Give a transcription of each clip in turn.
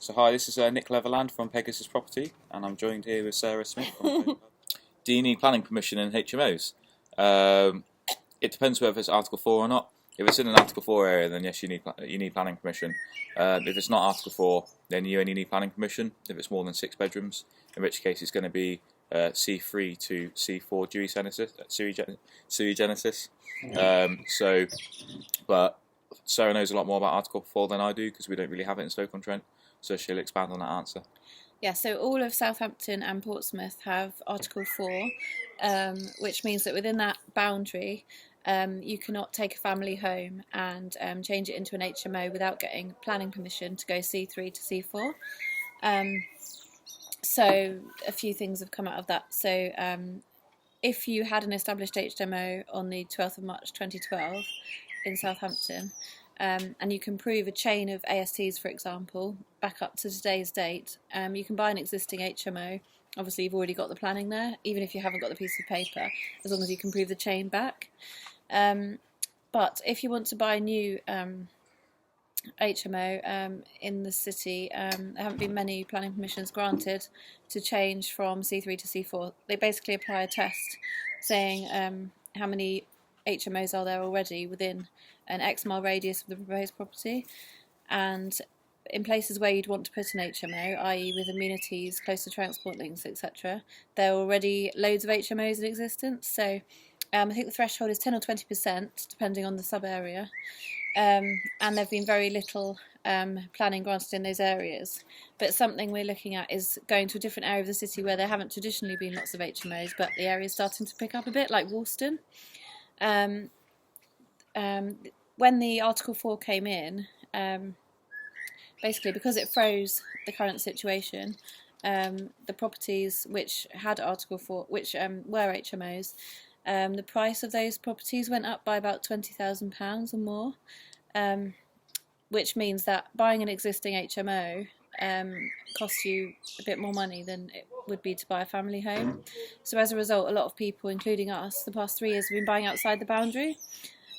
So hi, this is Nick Leatherland from Pegasus Property, and I'm joined here with Sarah Smith. Do you need planning permission in HMOs? It depends whether it's Article 4 or not. If it's in an Article 4 area, then yes, you need planning permission. If it's not Article 4, then you only need planning permission if it's more than 6 bedrooms, in which case it's going to be C3 to C4 sui genesis. But Sarah knows a lot more about Article 4 than I do because we don't really have it in Stoke-on-Trent, so she'll expand on that answer. Yeah, so all of Southampton and Portsmouth have Article 4, which means that within that boundary you cannot take a family home and change it into an HMO without getting planning permission to go C3 to C4. So a few things have come out of that. So if you had an established HMO on the 12th of March 2012 in Southampton, and you can prove a chain of ASTs, for example, back up to today's date, you can buy an existing HMO. Obviously, you've already got the planning there, even if you haven't got the piece of paper, as long as you can prove the chain back. But if you want to buy a new HMO in the city, there haven't been many planning permissions granted to change from C3 to C4. They basically apply a test saying how many HMOs are there already within an X mile radius of the proposed property, and in places where you'd want to put an HMO, i.e. with amenities, close to transport links, etc., there are already loads of HMOs in existence. So I think the threshold is 10 or 20%, depending on the sub-area, and there have been very little planning granted in those areas. But something we're looking at is going to a different area of the city where there haven't traditionally been lots of HMOs, but the area is starting to pick up a bit, like Woolston. When the Article 4 came in, basically because it froze the current situation, the properties which had Article 4, which were HMOs, the price of those properties went up by about £20,000 or more, which means that buying an existing HMO costs you a bit more money than it would be to buy a family home. So as a result, a lot of people, including us, the past 3 years have been buying outside the boundary.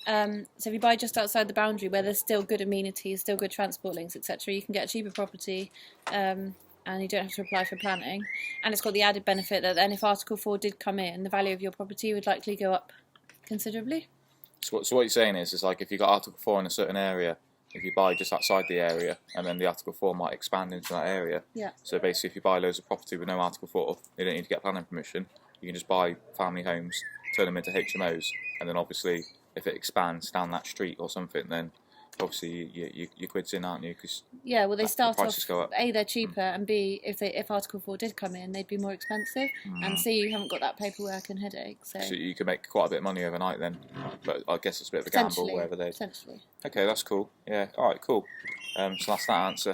So if you buy just outside the boundary where there's still good amenities, still good transport links, etc., you can get a cheaper property and you don't have to apply for planning. And it's got the added benefit that then if Article 4 did come in, the value of your property would likely go up considerably. So what you're saying is like if you got Article 4 in a certain area, if you buy just outside the area, and then the Article 4 might expand into that area. Yeah. So basically if you buy loads of property with no Article 4, you don't need to get planning permission. You can just buy family homes, turn them into HMOs, and then obviously if it expands down that street or something, then obviously your quid's in, aren't you? Cause yeah, well, they start off, go up. A, they're cheaper, and B, if Article 4 did come in, they'd be more expensive, and C, you haven't got that paperwork and headache. So you can make quite a bit of money overnight then, but I guess it's a bit of a gamble wherever they... Potentially. Okay, that's cool. Yeah, alright, cool. So that's that answer.